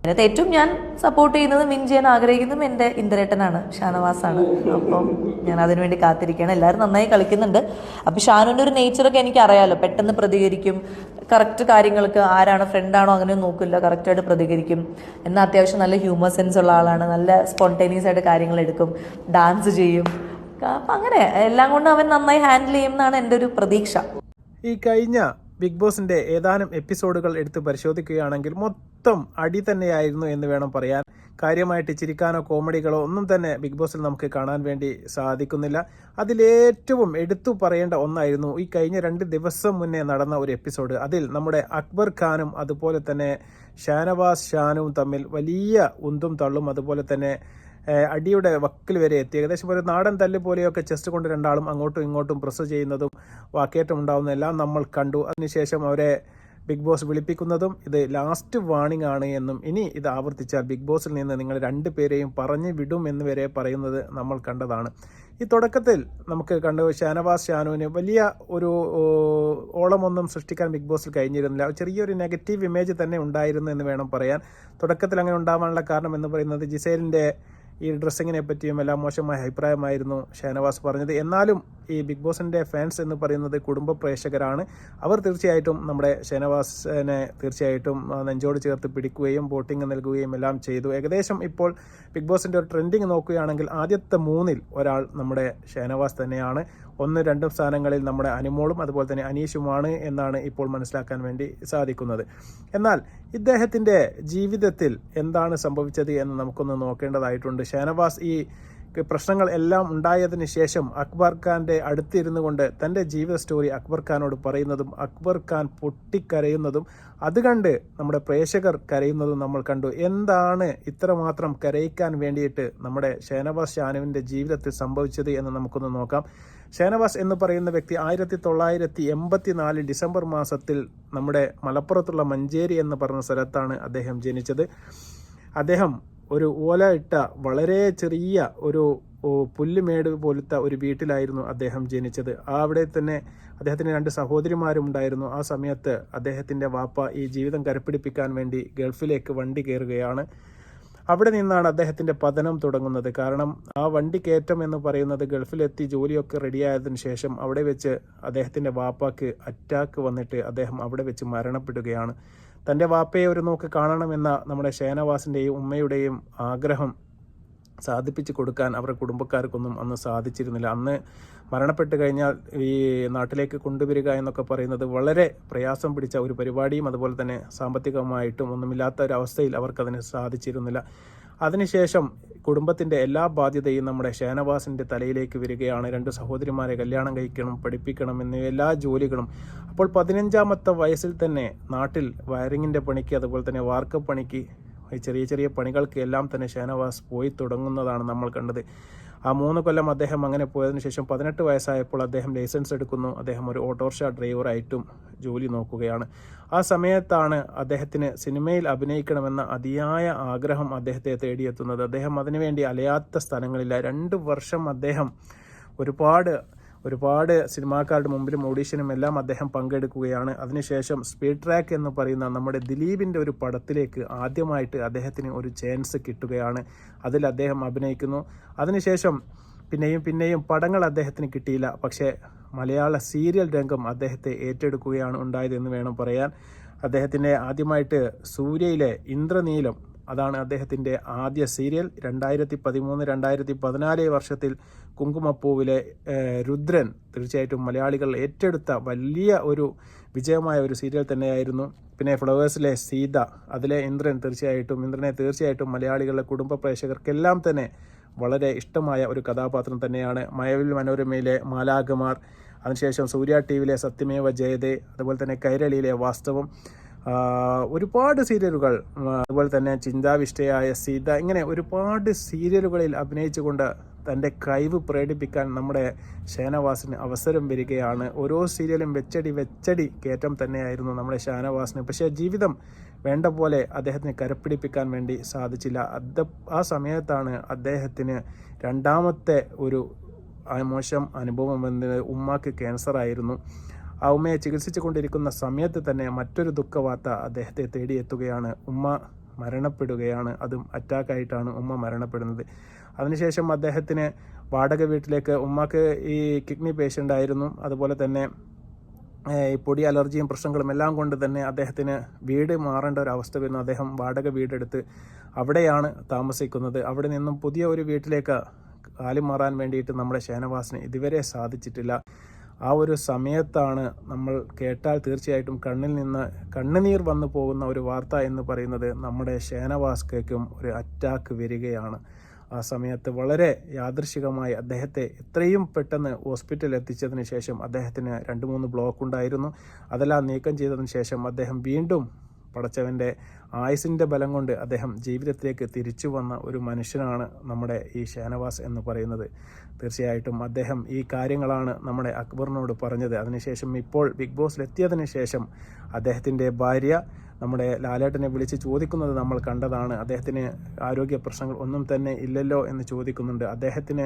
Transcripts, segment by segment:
അതിനകത്ത് ഏറ്റവും ഞാൻ സപ്പോർട്ട് ചെയ്യുന്നത് വിൻ ചെയ്യാൻ ആഗ്രഹിക്കുന്നതും എൻ്റെ ഇന്ദ്രേട്ടനാണ്, ഷാനവാസാണ്. അപ്പം ഞാൻ അതിനുവേണ്ടി കാത്തിരിക്കുകയാണ്. എല്ലാവരും നന്നായി കളിക്കുന്നുണ്ട്. അപ്പം ഷാനുവിൻ്റെ ഒരു നേച്ചറൊക്കെ എനിക്ക് അറിയാമല്ലോ, പെട്ടെന്ന് പ്രതികരിക്കും, കറക്റ്റ് കാര്യങ്ങൾക്ക് ആരാണ് ഫ്രണ്ടാണോ അങ്ങനെ നോക്കില്ല, കറക്റ്റായിട്ട് പ്രതികരിക്കും. എന്നാൽ അത്യാവശ്യം നല്ല ഹ്യൂമർ സെൻസ് ഉള്ള ആളാണ്, നല്ല സ്പോണ്ടേനിയസ് ആയിട്ട് കാര്യങ്ങൾ എടുക്കും, ഡാൻസ് ചെയ്യും. അപ്പം അങ്ങനെ എല്ലാം കൊണ്ടും അവൻ നന്നായി ഹാൻഡിൽ ചെയ്യുമെന്നാണ് എൻ്റെ ഒരു പ്രതീക്ഷ. ഈ കഴിഞ്ഞ ബിഗ് ബോസിന്റെ ഏതാനും എപ്പിസോഡുകൾ എടുത്ത് പരിശോധിക്കുകയാണെങ്കിൽ മൊത്തം അടി തന്നെയായിരുന്നു എന്ന് വേണം പറയാൻ. കാര്യമായിട്ട് ചിരിക്കാനോ കോമഡികളോ ഒന്നും തന്നെ ബിഗ് ബോസിൽ നമുക്ക് കാണാൻ വേണ്ടി സാധിക്കുന്നില്ല. അതിലേറ്റവും എടുത്തു പറയേണ്ട ഒന്നായിരുന്നു ഈ കഴിഞ്ഞ 2 ദിവസം മുന്നേ നടന്ന ഒരു എപ്പിസോഡ്. അതിൽ നമ്മുടെ അക്ബർ ഖാനും അതുപോലെ തന്നെ ഷാനവാസ് ഷാനുവും തമ്മിൽ വലിയ ഉന്തും തള്ളും, അതുപോലെ തന്നെ അടിയുടെ വക്കിൽ വരെ എത്തി. ഏകദേശം ഒരു നാടൻ തല്ല് പോലെയൊക്കെ ചെസ്റ്റ് കൊണ്ട് രണ്ടാളും അങ്ങോട്ടും ഇങ്ങോട്ടും പ്രസ് ചെയ്യുന്നതും വാക്കേറ്റം ഉണ്ടാവുന്നതും എല്ലാം നമ്മൾ കണ്ടു. അതിനുശേഷം അവരെ ബിഗ് ബോസ് വിളിപ്പിക്കുന്നതും ഇത് ലാസ്റ്റ് വാർണിംഗ് ആണ് എന്നും ഇനി ഇത് ആവർത്തിച്ചാൽ ബിഗ് ബോസിൽ നിന്ന് നിങ്ങൾ 2 പേരെയും പറഞ്ഞു വിടും എന്ന് വരെ പറയുന്നത് നമ്മൾ കണ്ടതാണ്. ഈ തുടക്കത്തിൽ നമുക്ക് കണ്ടു ഷാനവാസ് ഷാനുവിന് വലിയ ഒരു ഓളമൊന്നും സൃഷ്ടിക്കാൻ ബിഗ് ബോസിൽ കഴിഞ്ഞിരുന്നില്ല. ചെറിയൊരു നെഗറ്റീവ് ഇമേജ് തന്നെ ഉണ്ടായിരുന്നു എന്ന് വേണം പറയാൻ. തുടക്കത്തിൽ അങ്ങനെ ഉണ്ടാവാനുള്ള കാരണം എന്ന് പറയുന്നത് ജിസേലിൻ്റെ ഈ ഡ്രസ്സിങ്ങിനെ പറ്റിയും എല്ലാം മോശമായ അഭിപ്രായമായിരുന്നു ഷാനവാസ് പറഞ്ഞത്. എന്നാലും ഈ ബിഗ് ബോസിൻ്റെ ഫാൻസ് എന്ന് പറയുന്നത് കുടുംബ പ്രേക്ഷകരാണ്. അവർ തീർച്ചയായിട്ടും നമ്മുടെ ഷാനവാസിനെ തീർച്ചയായിട്ടും നെഞ്ചോട് ചേർത്ത് പിടിക്കുകയും വോട്ടിംഗ് നൽകുകയും എല്ലാം ചെയ്തു. ഏകദേശം ഇപ്പോൾ ബിഗ് ബോസിൻ്റെ ഒരു ട്രെൻഡിങ് നോക്കുകയാണെങ്കിൽ ആദ്യത്തെ 3-ൽ ഒരാൾ നമ്മുടെ ഷാനവാസ് തന്നെയാണ്. 1-2 സ്ഥാനങ്ങളിൽ നമ്മുടെ അനുമോളും അതുപോലെ തന്നെ അനീഷുമാണ് എന്നാണ് ഇപ്പോൾ മനസ്സിലാക്കാൻ വേണ്ടി സാധിക്കുന്നത്. എന്നാൽ ഇദ്ദേഹത്തിൻ്റെ ജീവിതത്തിൽ എന്താണ് സംഭവിച്ചത് എന്ന് നമുക്കൊന്ന് നോക്കേണ്ടതായിട്ടുണ്ട്. ഷാനവാസ് ഈ പ്രശ്നങ്ങൾ എല്ലാം ഉണ്ടായതിനു ശേഷം അക്ബർ ഖാൻ്റെ അടുത്തിരുന്നു കൊണ്ട് തൻ്റെ ജീവിത സ്റ്റോറി അക്ബർ ഖാനോട് പറയുന്നതും അക്ബർ ഖാൻ പൊട്ടിക്കരയുന്നതും അത് കണ്ട് നമ്മുടെ പ്രേക്ഷകർ കരയുന്നതും നമ്മൾ കണ്ടു. എന്താണ് ഇത്രമാത്രം കരയിക്കാൻ വേണ്ടിയിട്ട് നമ്മുടെ ഷാനവാസ് ഷാനുവിൻ്റെ ജീവിതത്തിൽ സംഭവിച്ചത് എന്ന് നമുക്കൊന്ന് നോക്കാം. ഷാനവാസ് എന്ന് പറയുന്ന വ്യക്തി 1984 ഡിസംബർ മാസത്തിൽ നമ്മുടെ മലപ്പുറത്തുള്ള മഞ്ചേരി എന്ന് പറഞ്ഞ സ്ഥലത്താണ് അദ്ദേഹം ജനിച്ചത്. അദ്ദേഹം ഒരു ഓല ഇട്ട വളരെ ചെറിയ ഒരു പുല്ലുമേട് പോലത്തെ ഒരു വീട്ടിലായിരുന്നു അദ്ദേഹം ജനിച്ചത്. അവിടെ തന്നെ അദ്ദേഹത്തിന് 2 സഹോദരിമാരും ഉണ്ടായിരുന്നു. ആ സമയത്ത് അദ്ദേഹത്തിൻ്റെ വാപ്പ ഈ ജീവിതം കരപ്പിടിപ്പിക്കാൻ വേണ്ടി ഗൾഫിലേക്ക് വണ്ടി കയറുകയാണ്. അവിടെ നിന്നാണ് അദ്ദേഹത്തിൻ്റെ പതനം തുടങ്ങുന്നത്. കാരണം ആ വണ്ടി കയറ്റം എന്ന് പറയുന്നത് ഗൾഫിലെത്തി ജോലിയൊക്കെ റെഡിയായതിനു ശേഷം അവിടെ വെച്ച് അദ്ദേഹത്തിൻ്റെ വാപ്പാക്ക് അറ്റാക്ക് വന്നിട്ട് അദ്ദേഹം അവിടെ വെച്ച് മരണപ്പെടുകയാണ്. തൻ്റെ വാപ്പയെ ഒരു നോക്ക് കാണണമെന്ന നമ്മുടെ ഷാനവാസിൻ്റെയും ഉമ്മയുടെയും ആഗ്രഹം സാധിപ്പിച്ചു കൊടുക്കാൻ അവരുടെ കുടുംബക്കാർക്കൊന്നും അന്ന് സാധിച്ചിരുന്നില്ല. അന്ന് മരണപ്പെട്ട് കഴിഞ്ഞാൽ ഈ നാട്ടിലേക്ക് കൊണ്ടുവരിക എന്നൊക്കെ പറയുന്നത് വളരെ പ്രയാസം പിടിച്ച ഒരു പരിപാടിയും അതുപോലെ തന്നെ സാമ്പത്തികമായിട്ടും ഒന്നുമില്ലാത്ത ഒരവസ്ഥയിൽ അവർക്കതിന് സാധിച്ചിരുന്നില്ല. അതിനുശേഷം കുടുംബത്തിൻ്റെ എല്ലാ ബാധ്യതയും നമ്മുടെ ഷാനവാസിൻ്റെ തലയിലേക്ക് വരികയാണ്. 2 സഹോദരിമാരെ കല്യാണം കഴിക്കണം, പഠിപ്പിക്കണം എന്നിവ എല്ലാ ജോലികളും. അപ്പോൾ 15ാമത്തെ വയസ്സിൽ തന്നെ നാട്ടിൽ വയറിങ്ങിൻ്റെ പണിക്ക് അതുപോലെ തന്നെ വാർക്കപ്പണിക്ക് ചെറിയ ചെറിയ പണികൾക്ക് എല്ലാം തന്നെ ഷാനവാസ് പോയി തുടങ്ങുന്നതാണ് നമ്മൾ കണ്ടത്. ആ 3 കൊല്ലം അദ്ദേഹം അങ്ങനെ പോയതിനു ശേഷം 18 വയസ്സായപ്പോൾ അദ്ദേഹം ലൈസൻസ് എടുക്കുന്നു. അദ്ദേഹം ഒരു ഓട്ടോറിക്ഷ ഡ്രൈവറായിട്ടും ജോലി നോക്കുകയാണ്. ആ സമയത്താണ് അദ്ദേഹത്തിന് സിനിമയിൽ അഭിനയിക്കണമെന്ന അതിയായ ആഗ്രഹം അദ്ദേഹത്തെ തേടിയെത്തുന്നത്. അദ്ദേഹം അതിനുവേണ്ടി അലയാത്ത സ്ഥലങ്ങളില്ല. 2 വർഷം അദ്ദേഹം ഒരുപാട് സിനിമാക്കാരുടെ മുമ്പിലും ഓഡീഷനും എല്ലാം അദ്ദേഹം പങ്കെടുക്കുകയാണ്. അതിനുശേഷം സ്പീഡ് ട്രാക്ക് എന്ന് പറയുന്ന നമ്മുടെ ദിലീപിൻ്റെ ഒരു പടത്തിലേക്ക് ആദ്യമായിട്ട് അദ്ദേഹത്തിന് ഒരു ചാൻസ് കിട്ടുകയാണ്. അതിൽ അദ്ദേഹം അഭിനയിക്കുന്നു. അതിനുശേഷം പിന്നെയും പടങ്ങൾ അദ്ദേഹത്തിന് കിട്ടിയില്ല. പക്ഷേ മലയാള സീരിയൽ രംഗം അദ്ദേഹത്തെ ഏറ്റെടുക്കുകയാണ് ഉണ്ടായതെന്ന് വേണം പറയാൻ. അദ്ദേഹത്തിൻ്റെ ആദ്യമായിട്ട് സൂര്യയിലെ ഇന്ദ്രനീലം, അതാണ് അദ്ദേഹത്തിൻ്റെ ആദ്യ സീരിയൽ. 2013-2014 വർഷത്തിൽ കുങ്കുമപ്പൂവിലെ രുദ്രൻ തീർച്ചയായിട്ടും മലയാളികൾ ഏറ്റെടുത്ത വലിയ ഒരു വിജയമായ ഒരു സീരിയൽ തന്നെയായിരുന്നു. പിന്നെ ഫ്ലവേഴ്സിലെ സീത, അതിലെ ഇന്ദ്രനെ തീർച്ചയായിട്ടും മലയാളികളുടെ കുടുംബ പ്രേക്ഷകർക്കെല്ലാം തന്നെ വളരെ ഇഷ്ടമായ ഒരു കഥാപാത്രം തന്നെയാണ്. മഴവിൽ മനോരമയിലെ മാലാഖമാർ, അതിനുശേഷം സൂര്യ ടിവിയിലെ സത്യമേവ ജയതേ, അതുപോലെ തന്നെ കൈരളിയിലെ വാസ്തവം, ഒരുപാട് സീരിയലുകൾ, അതുപോലെ തന്നെ ചിന്താവിഷ്ടയായ സീത, ഇങ്ങനെ ഒരുപാട് സീരിയലുകളിൽ അഭിനയിച്ചുകൊണ്ട് തൻ്റെ കഴിവ് പ്രകടിപ്പിക്കാൻ നമ്മുടെ ഷാനവാസിന് അവസരം വരികയാണ്. ഓരോ സീരിയലും വെച്ചടി കയറ്റം തന്നെയായിരുന്നു നമ്മുടെ ഷാനവാസിന്. പക്ഷേ ജീവിതം വേണ്ട പോലെ അദ്ദേഹത്തിന് കരപ്പിടിപ്പിക്കാൻ വേണ്ടി സാധിച്ചില്ല. ആ സമയത്താണ് അദ്ദേഹത്തിന് 2ാമത്തെ ഒരു മോശം അനുഭവം വന്നത്. ഉമ്മാക്ക് ക്യാൻസറായിരുന്നു. ആ ഉമ്മയെ ചികിത്സിച്ചു കൊണ്ടിരിക്കുന്ന സമയത്ത് തന്നെ മറ്റൊരു ദുഃഖവാർത്ത അദ്ദേഹത്തെ തേടിയെത്തുകയാണ്. ഉമ്മ മരണപ്പെടുകയാണ്. അതും അറ്റാക്കായിട്ടാണ് ഉമ്മ മരണപ്പെടുന്നത്. അതിനുശേഷം അദ്ദേഹത്തിന് വാടക വീട്ടിലേക്ക്, ഉമ്മക്ക് ഈ കിഡ്നി പേഷ്യൻ്റ് ആയിരുന്നു, അതുപോലെ തന്നെ ഈ പൊടി അലർജിയും പ്രശ്നങ്ങളും എല്ലാം കൊണ്ട് തന്നെ അദ്ദേഹത്തിന് വീട് മാറേണ്ട ഒരു അവസ്ഥ വരുന്നു. അദ്ദേഹം വാടക വീടെടുത്ത് അവിടെയാണ് താമസിക്കുന്നത്. അവിടെ നിന്നും പുതിയ ഒരു വീട്ടിലേക്ക് കാലി മാറാൻ വേണ്ടിയിട്ട് നമ്മുടെ ഷാനവാസിന് ഇതുവരെ സാധിച്ചിട്ടില്ല. ആ ഒരു സമയത്താണ് നമ്മൾ കേട്ടാൽ തീർച്ചയായിട്ടും കണ്ണിൽ നിന്ന് കണ്ണുനീർ വന്നു പോകുന്ന ഒരു വാർത്ത എന്ന് പറയുന്നത് നമ്മുടെ ഷാനവാസ്ക്കും ഒരു അറ്റാക്ക് വരികയാണ്. ആ സമയത്ത് വളരെ യാദൃശികമായി അദ്ദേഹത്തെ എത്രയും പെട്ടെന്ന് ഹോസ്പിറ്റലിൽ എത്തിച്ചതിന് ശേഷം അദ്ദേഹത്തിന് 2-3 ബ്ലോക്ക് ഉണ്ടായിരുന്നു. അതെല്ലാം നീക്കം ചെയ്തതിന് ശേഷം അദ്ദേഹം വീണ്ടും പടച്ചവൻ്റെ ആയുസിൻ്റെ ബലം കൊണ്ട് അദ്ദേഹം ജീവിതത്തിലേക്ക് തിരിച്ചു വന്ന ഒരു മനുഷ്യനാണ് നമ്മുടെ ഈ ഷാനവാസ് എന്ന് പറയുന്നത്. തീർച്ചയായിട്ടും അദ്ദേഹം ഈ കാര്യങ്ങളാണ് നമ്മുടെ അക്ബറിനോട് പറഞ്ഞത്. അതിനുശേഷം ഇപ്പോൾ ബിഗ് ബോസിലെത്തിയതിന് ശേഷം അദ്ദേഹത്തിൻ്റെ ഭാര്യ നമ്മുടെ ലാലേട്ടനെ വിളിച്ച് ചോദിക്കുന്നത് നമ്മൾ കണ്ടതാണ്. അദ്ദേഹത്തിന് ആരോഗ്യ പ്രശ്നങ്ങൾ ഒന്നും തന്നെ ഇല്ലല്ലോ എന്ന് ചോദിക്കുന്നുണ്ട്. അദ്ദേഹത്തിന്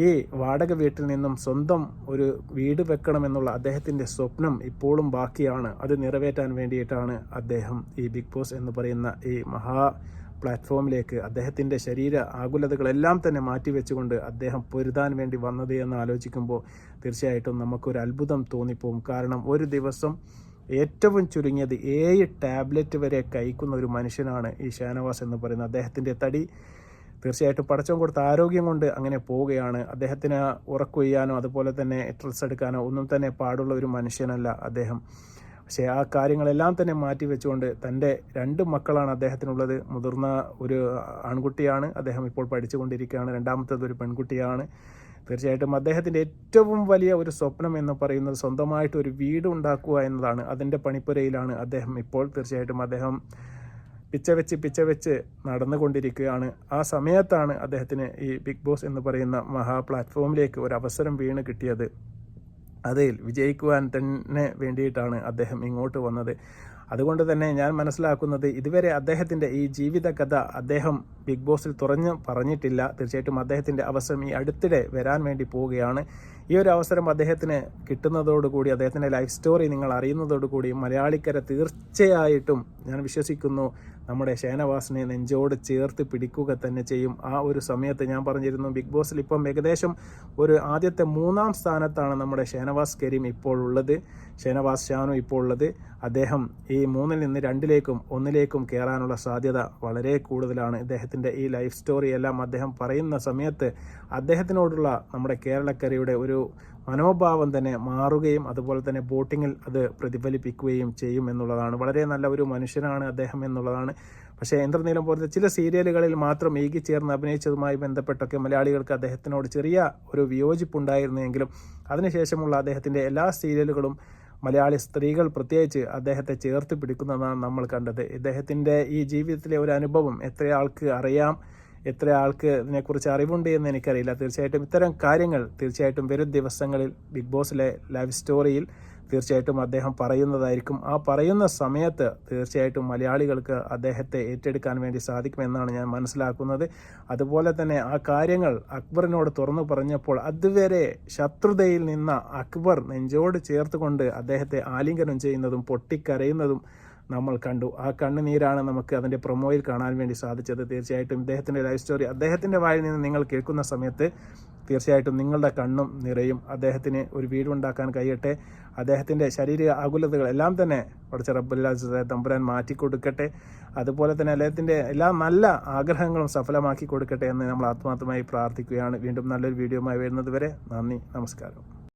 ഈ വാടക വീട്ടിൽ നിന്നും സ്വന്തം ഒരു വീട് വെക്കണമെന്നുള്ള അദ്ദേഹത്തിൻ്റെ സ്വപ്നം ഇപ്പോഴും ബാക്കിയാണ്. അത് നിറവേറ്റാൻ വേണ്ടിയിട്ടാണ് അദ്ദേഹം ഈ ബിഗ് ബോസ് എന്ന് പറയുന്ന ഈ മഹാ പ്ലാറ്റ്ഫോമിലേക്ക് അദ്ദേഹത്തിൻ്റെ ശരീര ആകുലതകളെല്ലാം തന്നെ മാറ്റിവെച്ചുകൊണ്ട് അദ്ദേഹം പൊരുതാൻ വേണ്ടി വന്നത് എന്ന് ആലോചിക്കുമ്പോൾ തീർച്ചയായിട്ടും നമുക്കൊരു അത്ഭുതം തോന്നിപ്പോവും. കാരണം ഒരു ദിവസം ഏറ്റവും ചുരുങ്ങിയത് 7 ടാബ്ലറ്റ് വരെ കഴിക്കുന്ന ഒരു മനുഷ്യനാണ് ഈ ഷാനവാസ് എന്ന് പറയുന്നത്. അദ്ദേഹത്തിൻ്റെ തടി തീർച്ചയായിട്ടും പടച്ചവൻ കൊടുത്ത ആരോഗ്യം കൊണ്ട് അങ്ങനെ പോവുകയാണ്. അദ്ദേഹത്തിന് ഉറക്കൊയ്യാനോ അതുപോലെ തന്നെ ഡ്രസ് എടുക്കാനോ ഒന്നും തന്നെ പാടുള്ള ഒരു മനുഷ്യനല്ല അദ്ദേഹം. പക്ഷേ ആ കാര്യങ്ങളെല്ലാം തന്നെ മാറ്റി വെച്ചുകൊണ്ട് തൻ്റെ 2 മക്കളാണ് അദ്ദേഹത്തിനുള്ളത്. മുതിർന്ന ഒരു ആൺകുട്ടിയാണ്, അദ്ദേഹം ഇപ്പോൾ പഠിച്ചുകൊണ്ടിരിക്കുകയാണ്. രണ്ടാമത്തേത് ഒരു പെൺകുട്ടിയാണ്. തീർച്ചയായിട്ടും അദ്ദേഹത്തിൻ്റെ ഏറ്റവും വലിയ ഒരു സ്വപ്നം എന്ന് പറയുന്നത് സ്വന്തമായിട്ട് ഒരു വീട് ഉണ്ടാക്കുക എന്നതാണ്. അതിൻ്റെ പണിപ്പുരയിലാണ് അദ്ദേഹം ഇപ്പോൾ. തീർച്ചയായിട്ടും അദ്ദേഹം പിച്ച വെച്ച് നടന്നുകൊണ്ടിരിക്കുകയാണ്. ആ സമയത്താണ് അദ്ദേഹത്തിന് ഈ ബിഗ് ബോസ് എന്ന് പറയുന്ന മഹാ പ്ലാറ്റ്ഫോമിലേക്ക് ഒരു അവസരം വീണ് കിട്ടിയത്. അതിൽ വിജയിക്കുവാൻ തന്നെ വേണ്ടിയിട്ടാണ് അദ്ദേഹം ഇങ്ങോട്ട് വന്നത്. അതുകൊണ്ട് തന്നെ ഞാൻ മനസ്സിലാക്കുന്നത് ഇതുവരെ അദ്ദേഹത്തിൻ്റെ ഈ ജീവിത കഥ അദ്ദേഹം ബിഗ് ബോസിൽ തുറന്ന് പറഞ്ഞിട്ടില്ല. തീർച്ചയായിട്ടും അദ്ദേഹത്തിൻ്റെ അവസരം ഈ അടുത്തിടെ വരാൻ വേണ്ടി പോവുകയാണ്. ഈ ഒരു അവസരം അദ്ദേഹത്തിന് കിട്ടുന്നതോടുകൂടി, അദ്ദേഹത്തിൻ്റെ ലൈഫ് സ്റ്റോറി നിങ്ങൾ അറിയുന്നതോടുകൂടി മലയാളിക്കര തീർച്ചയായിട്ടും ഞാൻ വിശ്വസിക്കുന്നു നമ്മുടെ ഷാനവാസിനെ നെഞ്ചോട് ചേർത്ത് പിടിക്കുക തന്നെ ചെയ്യും. ആ ഒരു സമയത്ത് ഞാൻ പറഞ്ഞിരുന്നു, ബിഗ് ബോസിൽ ഇപ്പം ഏകദേശം ഒരു ആദ്യത്തെ 3-ാം സ്ഥാനത്താണ് നമ്മുടെ ഷാനവാസ് കരീം ഇപ്പോൾ ഉള്ളത്, ഷാനവാസ് ഷാനു ഇപ്പോൾ ഉള്ളത്. അദ്ദേഹം ഈ 3-ൽ നിന്ന് 2-ലേക്കും 1-ലേക്കും കയറാനുള്ള സാധ്യത വളരെ കൂടുതലാണ്. ഇദ്ദേഹത്തിൻ്റെ ഈ ലൈഫ് സ്റ്റോറി എല്ലാം അദ്ദേഹം പറയുന്ന സമയത്ത് അദ്ദേഹത്തിനോടുള്ള നമ്മുടെ കേരളക്കരയുടെ ഒരു മനോഭാവം തന്നെ മാറുകയും അതുപോലെ തന്നെ വോട്ടിങ്ങിൽ അത് പ്രതിഫലിപ്പിക്കുകയും ചെയ്യും എന്നുള്ളതാണ്. വളരെ നല്ല ഒരു മനുഷ്യനാണ് അദ്ദേഹം എന്നുള്ളതാണ്. പക്ഷേ ഇന്ദ്രനീലം പോലത്തെ ചില സീരിയലുകളിൽ മാത്രം ഏകിച്ചേർന്ന് അഭിനയിച്ചതുമായി ബന്ധപ്പെട്ടൊക്കെ മലയാളികൾക്ക് അദ്ദേഹത്തിനോട് ചെറിയ ഒരു വിയോജിപ്പുണ്ടായിരുന്നെങ്കിലും അതിനുശേഷമുള്ള അദ്ദേഹത്തിൻ്റെ എല്ലാ സീരിയലുകളും മലയാളി സ്ത്രീകൾ പ്രത്യേകിച്ച് അദ്ദേഹത്തെ ചേർത്ത് പിടിക്കുന്നതാണ് നമ്മൾ കണ്ടത്. ഇദ്ദേഹത്തിൻ്റെ ഈ ജീവിതത്തിലെ ഒരു അനുഭവം എത്ര ആൾക്ക് അറിയാം, എത്ര ആൾക്ക് ഇതിനെക്കുറിച്ച് അറിവുണ്ട് എന്ന് എനിക്കറിയില്ല. തീർച്ചയായിട്ടും ഇത്തരം കാര്യങ്ങൾ തീർച്ചയായിട്ടും വരും ദിവസങ്ങളിൽ ബിഗ് ബോസിലെ ലൈവ് സ്റ്റോറിയിൽ തീർച്ചയായിട്ടും അദ്ദേഹം പറയുന്നതായിരിക്കും. ആ പറയുന്ന സമയത്ത് തീർച്ചയായിട്ടും മലയാളികൾക്ക് അദ്ദേഹത്തെ ഏറ്റെടുക്കാൻ വേണ്ടി സാധിക്കുമെന്നാണ് ഞാൻ മനസ്സിലാക്കുന്നത്. അതുപോലെ തന്നെ ആ കാര്യങ്ങൾ അക്ബറിനോട് തുറന്നു പറഞ്ഞപ്പോൾ അതുവരെ ശത്രുതയിൽ നിന്ന അക്ബർ നെഞ്ചോട് ചേർത്തുകൊണ്ട് അദ്ദേഹത്തെ ആലിംഗനം ചെയ്യുന്നതും പൊട്ടിക്കരയുന്നതും നമ്മൾ കണ്ടു. ആ കണ്ണുനീരാണ് നമുക്ക് അതിൻ്റെ പ്രൊമോയിൽ കാണാൻ വേണ്ടി സാധിച്ചത്. തീർച്ചയായിട്ടും ഇദ്ദേഹത്തിൻ്റെ ലൈഫ് സ്റ്റോറി അദ്ദേഹത്തിൻ്റെ വായിൽ നിന്ന് നിങ്ങൾ കേൾക്കുന്ന സമയത്ത് തീർച്ചയായിട്ടും നിങ്ങളുടെ കണ്ണും നിറയും. അദ്ദേഹത്തിന് ഒരു വീടുണ്ടാക്കാൻ കഴിയട്ടെ. അദ്ദേഹത്തിൻ്റെ ശാരീരിക ആകുലതകൾ എല്ലാം തന്നെ പഠിച്ച റബ്ബുൽ തമ്പുരാൻ മാറ്റിക്കൊടുക്കട്ടെ. അതുപോലെ തന്നെ അദ്ദേഹത്തിൻ്റെ എല്ലാ നല്ല ആഗ്രഹങ്ങളും സഫലമാക്കി കൊടുക്കട്ടെ എന്ന് നമ്മൾ ആത്മാർത്ഥമായി പ്രാർത്ഥിക്കുകയാണ്. വീണ്ടും നല്ലൊരു വീഡിയോയുമായി വരുന്നത് വരെ നന്ദി, നമസ്കാരം.